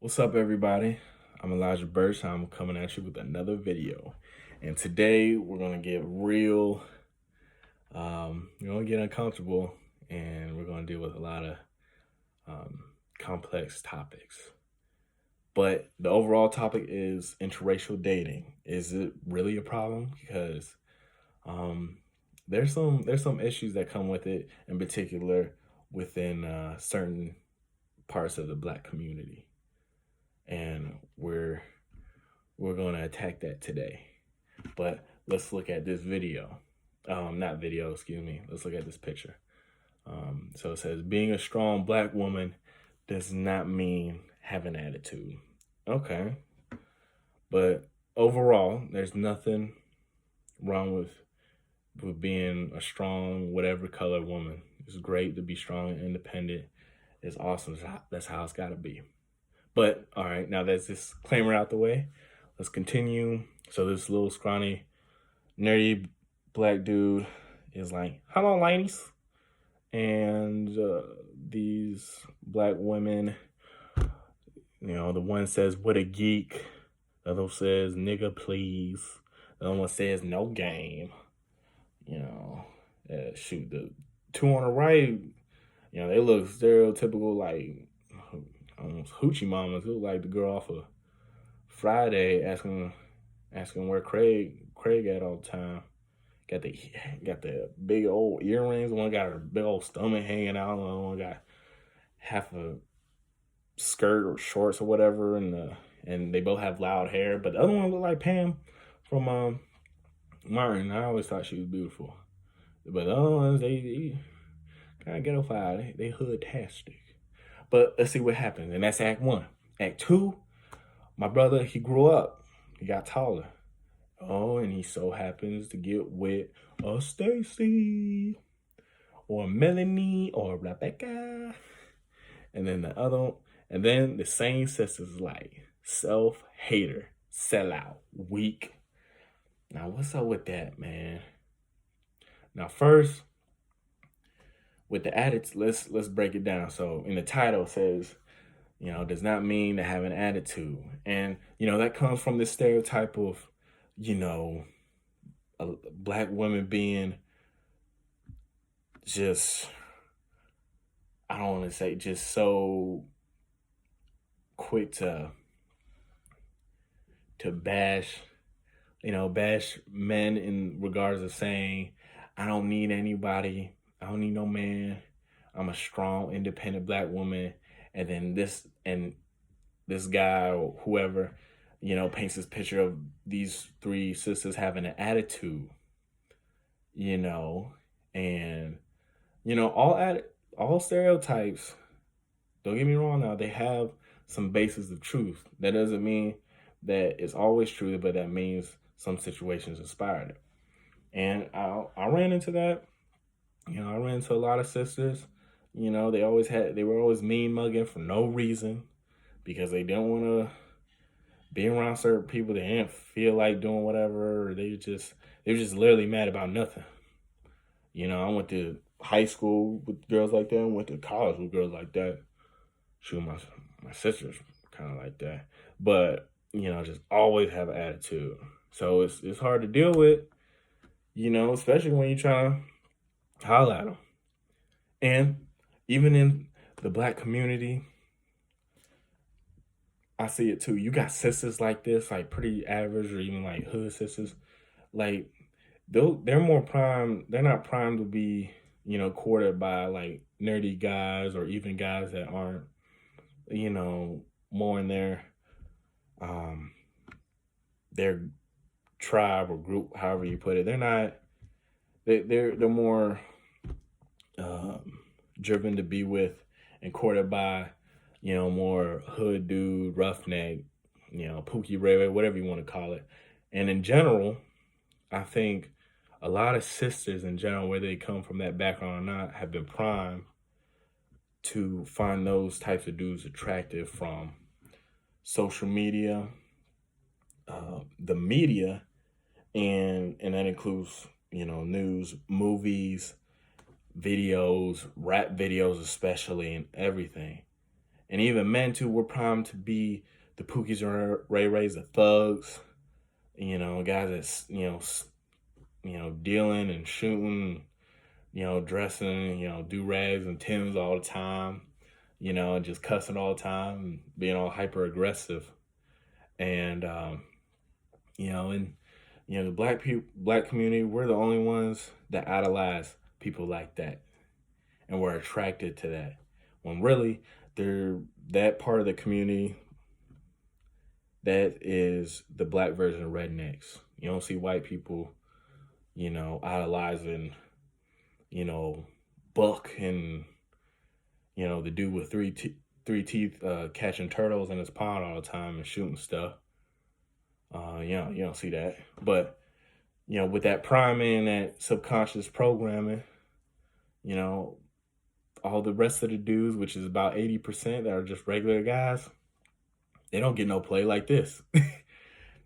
What's up, everybody? I'm Elijah Burch. I'm coming at you with another video. And today we're going to get real, we're going to get uncomfortable, and we're going to deal with a lot of complex topics. But the overall topic is interracial dating. Is it really a problem? Because there's some issues that come with it, in particular within certain parts of the Black community, and we're going to attack that today. But let's look at this video. Not video, excuse me. Let's look at this picture. So it says, being a strong Black woman does not mean have an attitude. Okay. But overall, there's nothing wrong with being a strong, whatever color woman. It's great to be strong and independent. It's awesome. That's how it's got to be. But all right, now that's this disclaimer out the way. Let's continue. So this little scrawny, nerdy Black dude is like, "Hello, ladies," and these Black women, the one says, "What a geek." The other says, "Nigga, please." The other one says, "No game." Shoot, the two on the right, they look stereotypical, like almost hoochie mamas. It look like the girl off of Friday asking where Craig at all the time. Got the big old earrings. One got her big old stomach hanging out. The other one got half a skirt or shorts or whatever, and they both have loud hair. But the other one looked like Pam from Martin. I always thought she was beautiful. But the other ones, they kind of ghetto-fied. They hood-tastic. But let's see what happens. And that's Act 1. Act 2, my brother, he grew up. He got taller. Oh, and he so happens to get with a Stacy or Melanie or Rebecca. And then the same sisters like self-hater, sellout, weak. Now, what's up with that, man? Now, first, with the addicts, let's break it down. So in the title it says, does not mean to have an attitude. And, that comes from this stereotype of, Black women being just, I don't want to say just so quick to bash men in regards of saying, I don't need anybody. I don't need no man. I'm a strong, independent Black woman. And then this guy or whoever, paints this picture of these three sisters having an attitude, and, all stereotypes, don't get me wrong now, they have some basis of truth. That doesn't mean that it's always true, but that means some situations inspired it. And I ran into that. I ran into a lot of sisters. They were always mean mugging for no reason, because they didn't want to be around certain people. They didn't feel like doing whatever. Or they were just literally mad about nothing. I went to high school with girls like that. I went to college with girls like that. Shoot, my sisters kind of like that. But, just always have an attitude. So it's hard to deal with, especially when you're trying to holler at them. And even in the Black community, I see it too. You got sisters like this, like pretty average or even like hood sisters. Like, they're more prime. They're not primed to be, courted by like nerdy guys or even guys that aren't, more in their tribe or group, however you put it. They're not. They're more driven to be with and courted by, more hood dude, roughneck, Pookie Ray, whatever you want to call it. And in general, I think a lot of sisters in general, whether they come from that background or not, have been primed to find those types of dudes attractive from social media, the media, and that includes, news, movies, videos, rap videos especially, and everything. And even men too were primed to be the Pookies or Ray Rays, the thugs, guys that's, dealing and shooting, dressing, do rags and Tims all the time, just cussing all the time, and being all hyper aggressive. And, and, the black community, we're the only ones that idolize people like that. And we're attracted to that. When really, they're that part of the community that is the black version of rednecks. You don't see white people, idolizing, Buck and, the dude with three teeth catching turtles in his pond all the time and shooting stuff. You don't see that. But, with that priming, that subconscious programming, all the rest of the dudes, which is about 80% that are just regular guys, they don't get no play like this.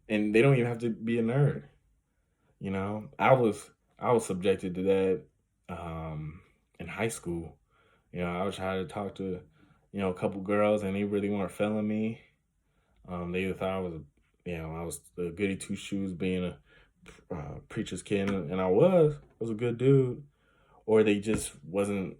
And they don't even have to be a nerd. I was subjected to that in high school. I was trying to talk to, a couple girls, and they really weren't feeling me. They either thought I was the goody two shoes, being a preacher's kid, and I was a good dude, or they just wasn't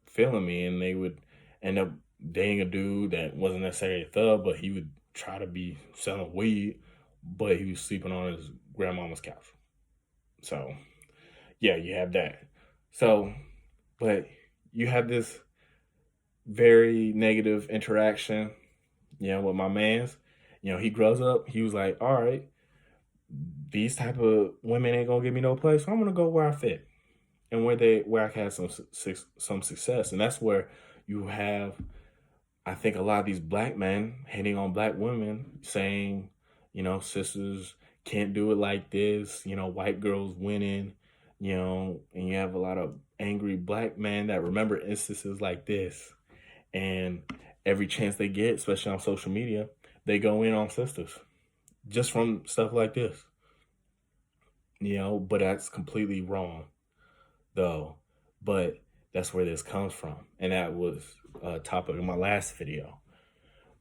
feeling me, and they would end up dating a dude that wasn't necessarily a thug, but he would try to be selling weed, but he was sleeping on his grandmama's couch. So, yeah, you have that. So, but you have this very negative interaction, with my man's. He grows up, he was like, all right, these type of women ain't gonna give me no place, so I'm gonna go where I fit and where I can have some success. And that's where you have, I think, a lot of these black men hating on black women, saying, sisters can't do it like this, white girls winning, and you have a lot of angry black men that remember instances like this. And every chance they get, especially on social media, they go in on sisters just from stuff like this. But that's completely wrong, though. But that's where this comes from. And that was a topic of my last video.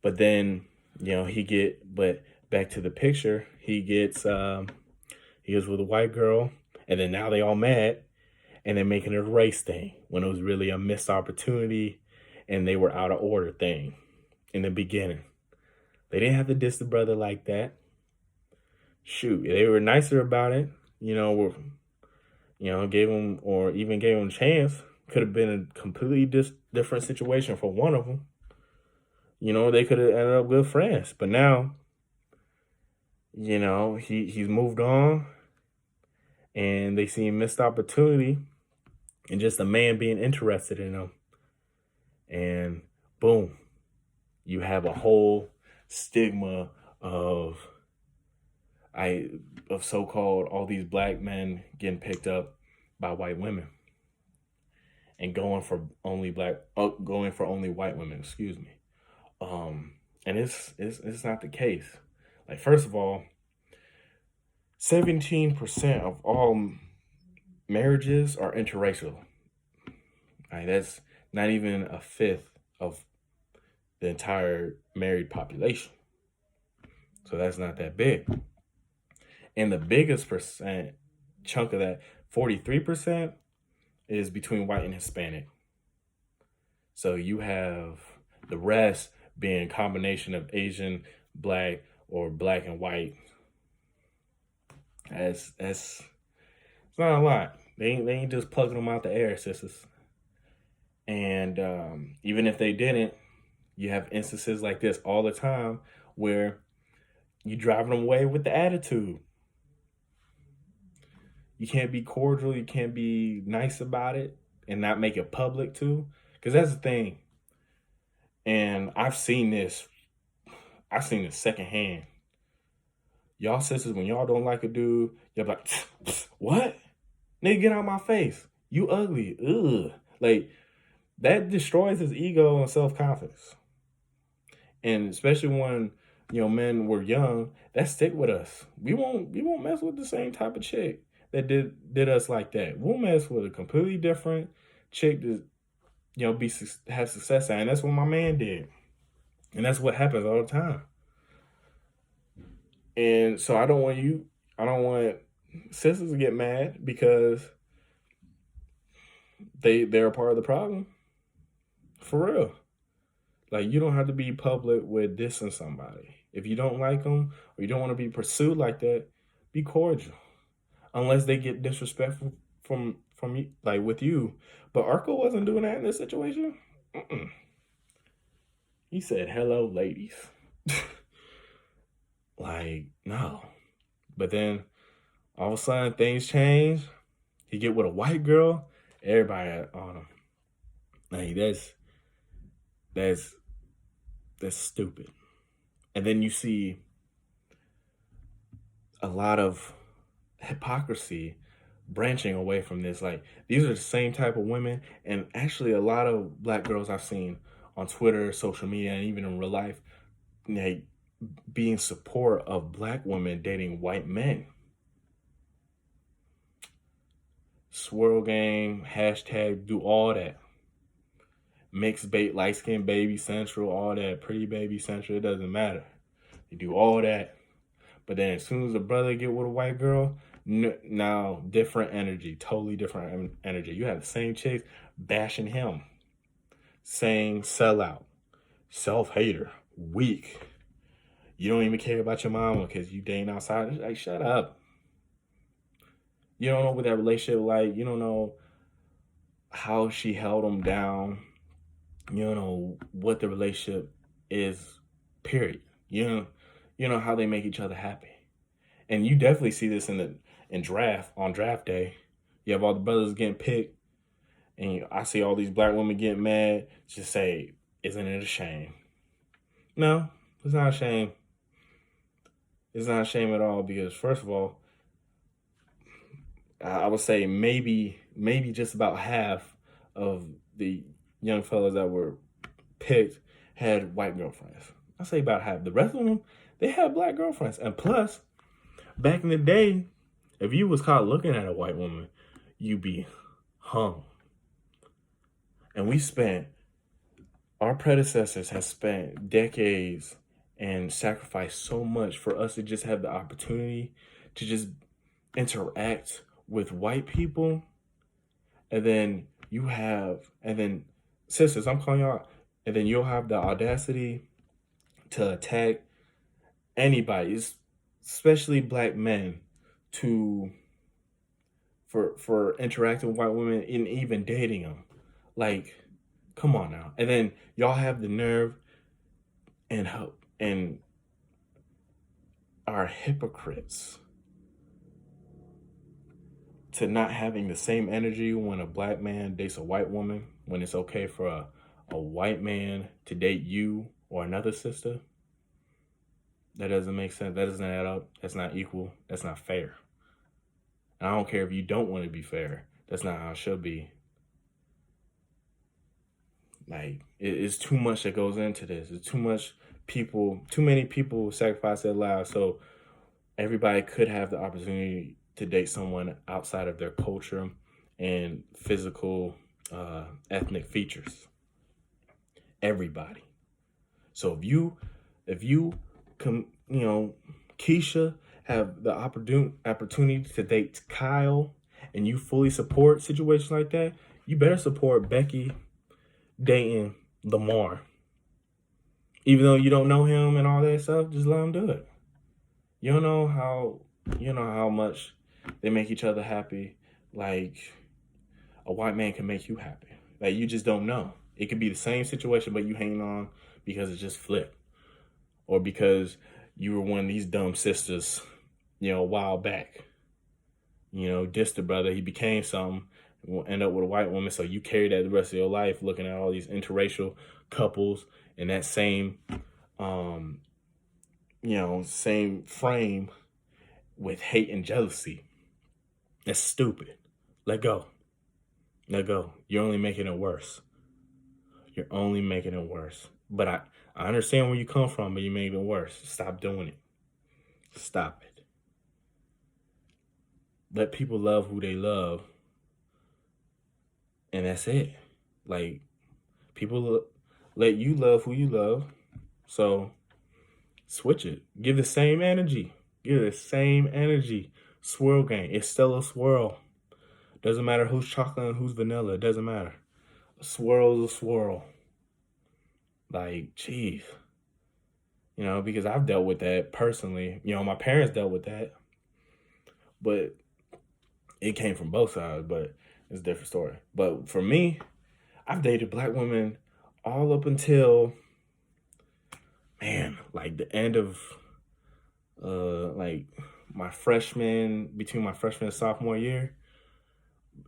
But then, but back to the picture, he was with a white girl, and then now they all mad, and they're making it a race thing when it was really a missed opportunity, and they were out of order thing in the beginning. They didn't have to diss the brother like that. Shoot, they were nicer about it, gave him a chance. Could have been a completely different situation for one of them. They could have ended up good friends. But now, he's moved on, and they see a missed opportunity and just a man being interested in them. And boom, you have a whole stigma of so-called all these black men getting picked up by white women and going for only white women, excuse me. And it's not the case. Like, first of all, 17% of all marriages are interracial. That's not even a fifth of the entire married population. So that's not that big. And the biggest chunk of that, 43%, is between white and Hispanic. So you have the rest being a combination of Asian, black, or black and white. It's not a lot. They ain't just plugging them out the air, sisters. And even if they didn't, you have instances like this all the time where you driving them away with the attitude. You can't be cordial. You can't be nice about it and not make it public too. Because that's the thing. And I've seen this secondhand. Y'all sisters, when y'all don't like a dude, y'all be like, what? Nigga, get out my face. You ugly. Ugh. Like, that destroys his ego and self-confidence. And especially when, men were young, that stick with us. We won't mess with the same type of chick that did us like that. We'll mess with a completely different chick that, have success at. And that's what my man did. And that's what happens all the time. And so I don't want sisters to get mad because they're a part of the problem. For real. Like, you don't have to be public with dissing somebody. If you don't like them or you don't want to be pursued like that, be cordial. Unless they get disrespectful from you, like with you. But Urkel wasn't doing that in this situation. Mm-mm. He said, "Hello, ladies." Like, no. But then all of a sudden things change. He get with a white girl. Everybody on him. Like, that's that's stupid. And then you see a lot of hypocrisy branching away from this. Like, these are the same type of women, and actually a lot of black girls I've seen on Twitter, social media, and even in real life, they being support of black women dating white men. Swirl game, hashtag, do all that. Mixed bait, light skin baby central, all that, pretty baby central, it doesn't matter. You do all that. But then as soon as a brother get with a white girl, now different energy, totally different energy. You have the same chicks bashing him, saying sellout, self-hater, weak. You don't even care about your mama because you dating outside. It's like, shut up. You don't know what that relationship like. You don't know how she held him down. You don't know what the relationship is, period. You know how they make each other happy. And you definitely see this in draft, on draft day. You have all the brothers getting picked, and I see all these black women getting mad. Just say, isn't it a shame? No, it's not a shame. It's not a shame at all because, first of all, I would say maybe just about half of the young fellas that were picked had white girlfriends. I say about half. The rest of them, they had black girlfriends. And plus, back in the day, if you was caught looking at a white woman, you'd be hung. And our predecessors have spent decades and sacrificed so much for us to just have the opportunity to just interact with white people. And then sisters, I'm calling y'all, and then you'll have the audacity to attack anybody, especially black men, for interacting with white women and even dating them. Like, come on now. And then y'all have the nerve and are hypocrites to not having the same energy when a black man dates a white woman, when it's okay for a white man to date you or another sister. That doesn't make sense. That doesn't add up. That's not equal. That's not fair. And I don't care if you don't want to be fair. That's not how it should be. Like, it's too much that goes into this. It's too many people sacrifice their lives so everybody could have the opportunity to date someone outside of their culture and physical, ethnic features. Everybody. So if you Keisha have the opportunity to date Kyle, and you fully support situations like that, you better support Becky dating Lamar. Even though you don't know him and all that stuff, just let him do it. You don't know how much they make each other happy. Like, a white man can make you happy. Like, you just don't know. It could be the same situation, but you hanging on because it just flipped. Or because you were one of these dumb sisters, a while back. Dissed the brother. He became something. Will end up with a white woman. So you carry that the rest of your life, looking at all these interracial couples in that same, same frame with hate and jealousy. That's stupid. Let go. Let go. You're only making it worse. You're only making it worse. But I understand where you come from, but you're making it worse. Stop doing it. Stop it. Let people love who they love. And that's it. Like, people let you love who you love. So switch it. Give the same energy. Give the same energy. Swirl game. It's still a swirl. Doesn't matter who's chocolate and who's vanilla. It doesn't matter. A swirl is a swirl. Like, jeez. Because I've dealt with that personally. My parents dealt with that. But it came from both sides, but it's a different story. But for me, I've dated black women all up until, man, like the end of like between my freshman and sophomore year.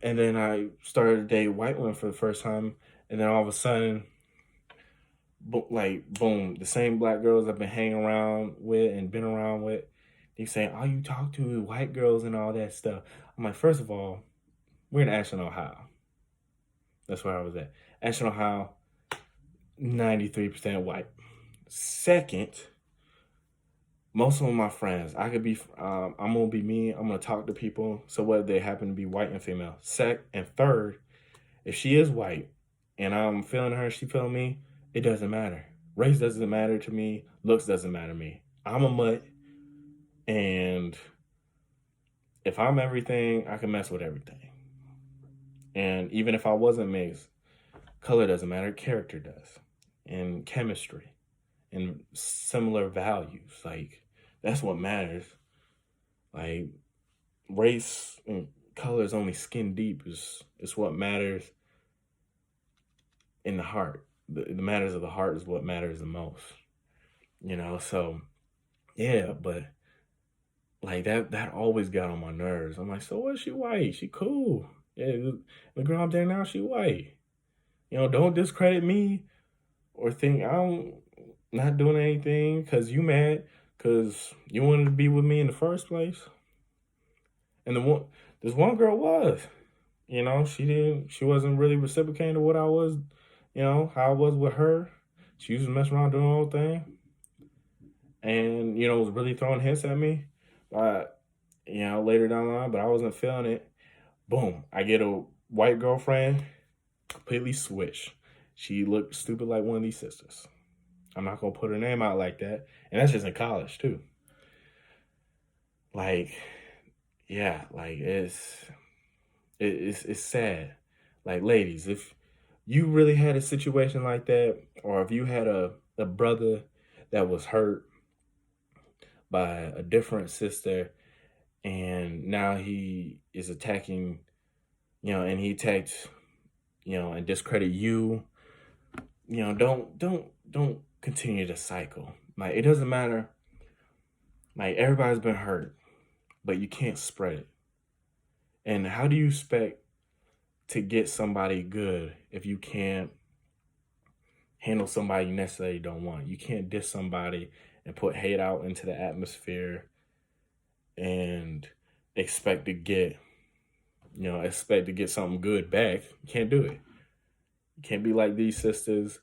And then I started to date white women for the first time. And then all of a sudden, boom, the same black girls I've been hanging around with and been around with, they say, all you talk to is white girls and all that stuff. I'm like, first of all, we're in Ashland, Ohio. That's where I was at. Ashland, Ohio, 93% white. Second, most of my friends, I'm gonna be me. I'm gonna talk to people. So whether they happen to be white and female. And third, if she is white and I'm feeling her, she feeling me, it doesn't matter. Race doesn't matter to me. Looks doesn't matter to me. I'm a mutt, and if I'm everything, I can mess with everything. And even if I wasn't mixed, color doesn't matter. Character does, and chemistry, and similar values. Like, that's what matters. Like, race and color is only skin deep. It's what matters in the heart. The matters of the heart is what matters the most. So yeah, but like that always got on my nerves. I'm like, so what? She white. She cool. Yeah, the girl up there now, she white. Don't discredit me or think I'm not doing anything because you mad because you wanted to be with me in the first place. And this one girl was, she wasn't really reciprocating to what I was, how I was with her. She used to mess around doing her own thing. And, was really throwing hints at me. But, later down the line, but I wasn't feeling it. Boom, I get a white girlfriend, completely switched. She looked stupid like one of these sisters. I'm not going to put her name out like that. And that's just in college, too. Like, yeah, like it's sad. Like, ladies, if you really had a situation like that, or if you had a brother that was hurt by a different sister, and now he is attacking, and he attacked, and discredit you, don't continue the cycle. Like, it doesn't matter. Like, everybody's been hurt, but you can't spread it. And how do you expect to get somebody good if you can't handle somebody you necessarily don't want? You can't diss somebody and put hate out into the atmosphere and expect to get something good back. You can't do it. You can't be like these sisters.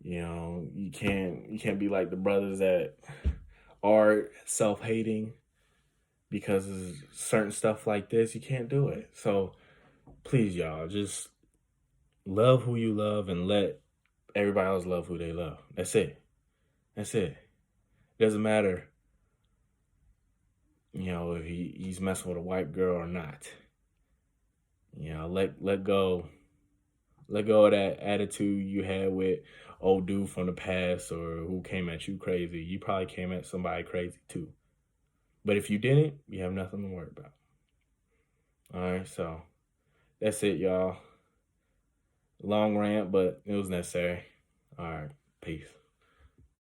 You can't be like the brothers that are self-hating because of certain stuff like this. You can't do it. So please, y'all, just love who you love and let everybody else love who they love. That's it. It doesn't matter, if he's messing with a white girl or not. Let go of that attitude you had with old dude from the past or who came at you crazy. You probably came at somebody crazy too. But if you didn't, you have nothing to worry about. All right, so that's it, y'all. Long rant, but it was necessary. All right, peace.